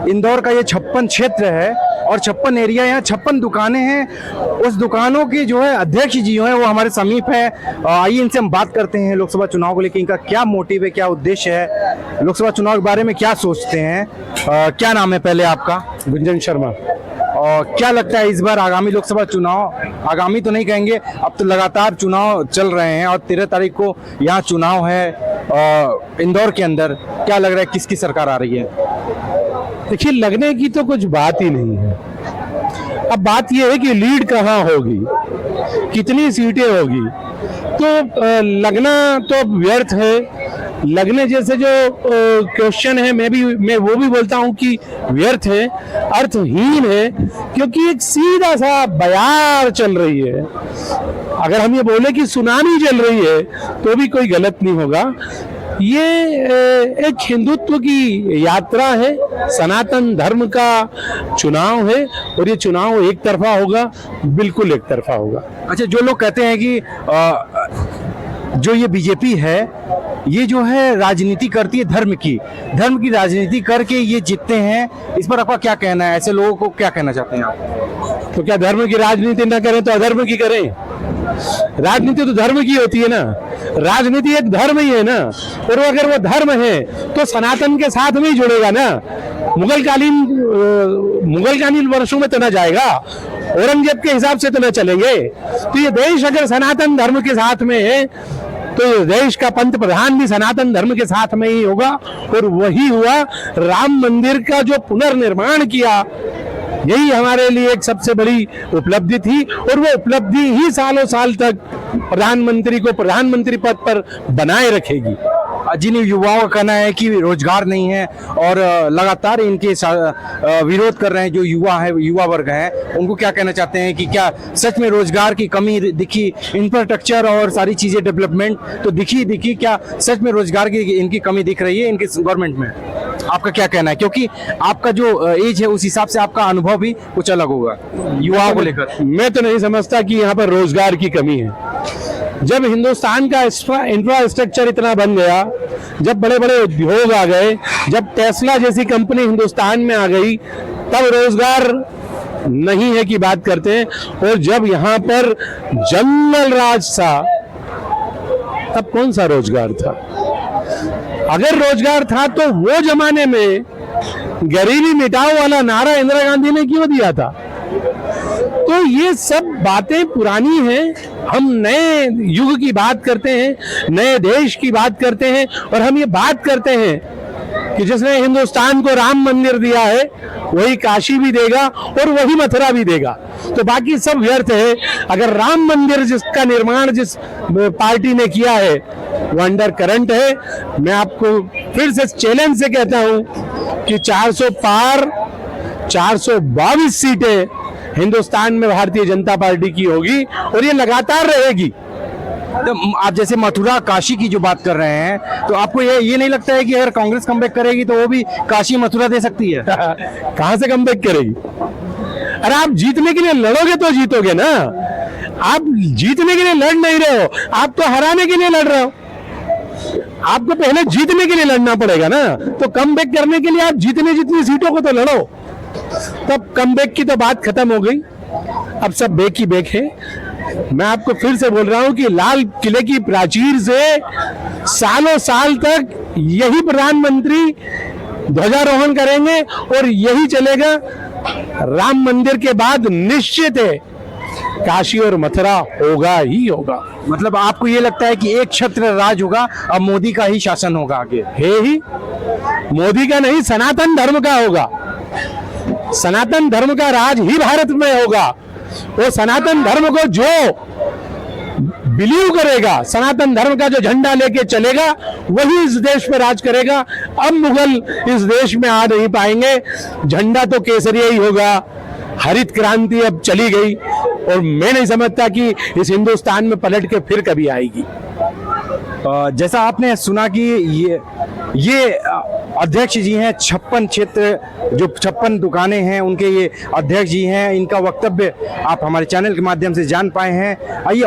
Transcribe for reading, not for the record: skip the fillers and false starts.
इंदौर का ये 56 क्षेत्र है और 56 एरिया, यहाँ 56 दुकानें हैं। उस दुकानों की जो है अध्यक्ष जी जो है वो हमारे समीप है। आइए इनसे हम बात करते हैं लोकसभा चुनाव को लेकर, इनका क्या मोटिव है, क्या उद्देश्य है, लोकसभा चुनाव के बारे में क्या सोचते हैं। क्या नाम है पहले आपका? गुंजन शर्मा। और क्या लगता है इस बार आगामी लोकसभा चुनाव, आगामी तो नहीं कहेंगे, अब तो लगातार चुनाव चल रहे हैं और 13 तारीख को यहाँ चुनाव है इंदौर के अंदर, क्या लग रहा है किसकी सरकार आ रही है? देखिए, लगने की तो कुछ बात ही नहीं है। अब बात यह है कि लीड कहाँ होगी, कितनी सीटें होगी, तो लगना तो व्यर्थ है। लगने जैसे जो क्वेश्चन है मैं वो भी बोलता हूं कि व्यर्थ है, अर्थहीन है, क्योंकि एक सीधा सा बयार चल रही है। अगर हम ये बोले कि सुनामी चल रही है तो भी कोई गलत नहीं होगा। ये एक हिंदुत्व की यात्रा है, सनातन धर्म का चुनाव है और ये चुनाव एक तरफा होगा, बिल्कुल एक तरफा होगा। अच्छा, जो लोग कहते हैं कि जो ये बीजेपी है ये जो है राजनीति करती है धर्म की राजनीति करके ये जीतते हैं, इस पर आपका क्या कहना है? ऐसे लोगों को क्या कहना चाहते हैं आप? तो क्या धर्म की राजनीति ना करें तो अधर्म की करें? राजनीति तो धर्म की होती है ना, राजनीति एक धर्म ही है ना, और अगर वो धर्म है तो सनातन के साथ में ही जुड़ेगा ना। मुगलकालीन वर्षों में तो ना जाएगा, औरंगजेब के हिसाब से तो ना चलेंगे। तो ये देश अगर सनातन धर्म के साथ में है तो देश का पंत प्रधान भी सनातन धर्म के साथ में ही होगा, और वही हुआ। राम मंदिर का जो पुनर्निर्माण किया, यही हमारे लिए एक सबसे बड़ी उपलब्धि थी, और वो उपलब्धि ही सालों साल तक प्रधानमंत्री को प्रधानमंत्री पद पर बनाए रखेगी। जिन युवाओं का कहना है कि रोजगार नहीं है और लगातार इनके विरोध कर रहे हैं, जो युवा वर्ग है, उनको क्या कहना चाहते हैं कि क्या सच में रोजगार की कमी दिखी, इंफ्रास्ट्रक्चर और सारी चीजें डेवलपमेंट तो दिखी, क्या सच में रोजगार की इनकी कमी दिख रही है इनकी गवर्नमेंट में? आपका क्या कहना है, क्योंकि आपका जो एज है उस हिसाब से आपका अनुभव भी कुछ अलग होगा युवाओं को लेकर? मैं तो नहीं समझता कि यहाँ पर रोजगार की कमी है। जब हिंदुस्तान का इंफ्रास्ट्रक्चर इतना बन गया, जब बड़े बड़े उद्योग आ गए, जब टेस्ला जैसी कंपनी हिंदुस्तान में आ गई, तब रोजगार नहीं है की बात करते हैं। और जब यहाँ पर जंगल राज था तब कौन सा रोजगार था? अगर रोजगार था तो वो जमाने में गरीबी मिटाओ वाला नारा इंदिरा गांधी ने क्यों दिया था? तो ये सब बातें पुरानी हैं। हम नए युग की बात करते हैं, नए देश की बात करते हैं, और हम ये बात करते हैं कि जिसने हिंदुस्तान को राम मंदिर दिया है वही काशी भी देगा और वही मथुरा भी देगा। तो बाकी सब व्यर्थ है। अगर राम मंदिर जिसका निर्माण जिस पार्टी ने किया है वो अंडर करंट है, मैं आपको फिर से चैलेंज से कहता हूं कि 400 पार 422 सीटें हिंदुस्तान में भारतीय जनता पार्टी की होगी और ये लगातार रहेगी। तो आप जैसे मथुरा काशी की जो बात कर रहे हैं, तो आपको ये नहीं लगता है कि अगर कांग्रेस कमबैक करेगी तो वो भी काशी मथुरा दे सकती है? कहां से कमबैक करेगी? अरे आप जीतने के लिए लड़ोगे तो जीतोगे ना। आप जीतने के लिए लड़ नहीं रहे हो, आप तो हराने के लिए लड़ रहे हो। आपको पहले जीतने के लिए लड़ना पड़ेगा ना। तो कमबैक करने के लिए आप जितनी सीटों को तो लड़ो, तब कमबैक की तो बात खत्म हो गई। अब सब बैक ही बैक है। मैं आपको फिर से बोल रहा हूं कि लाल किले की प्राचीर से सालों साल तक यही प्रधानमंत्री ध्वजारोहण करेंगे और यही चलेगा। राम मंदिर के बाद निश्चित है काशी और मथुरा होगा ही होगा। मतलब आपको ये लगता है कि एक छत्र राज होगा, अब मोदी का ही शासन होगा आगे? है ही। मोदी का नहीं, सनातन धर्म का होगा। सनातन धर्म का राज ही भारत में होगा। वो सनातन धर्म को जो बिलीव करेगा, सनातन धर्म का जो झंडा लेके चलेगा, वही इस देश में राज करेगा। अब मुगल इस देश में आ नहीं पाएंगे। झंडा तो केसरिया ही होगा। हरित क्रांति अब चली गई और मैं नहीं समझता कि इस हिंदुस्तान में पलट के फिर कभी आएगी। जैसा आपने सुना कि ये अध्यक्ष जी हैं, 56 क्षेत्र जो 56 दुकानें हैं उनके ये अध्यक्ष जी हैं। इनका वक्तव्य आप हमारे चैनल के माध्यम से जान पाए हैं। आइए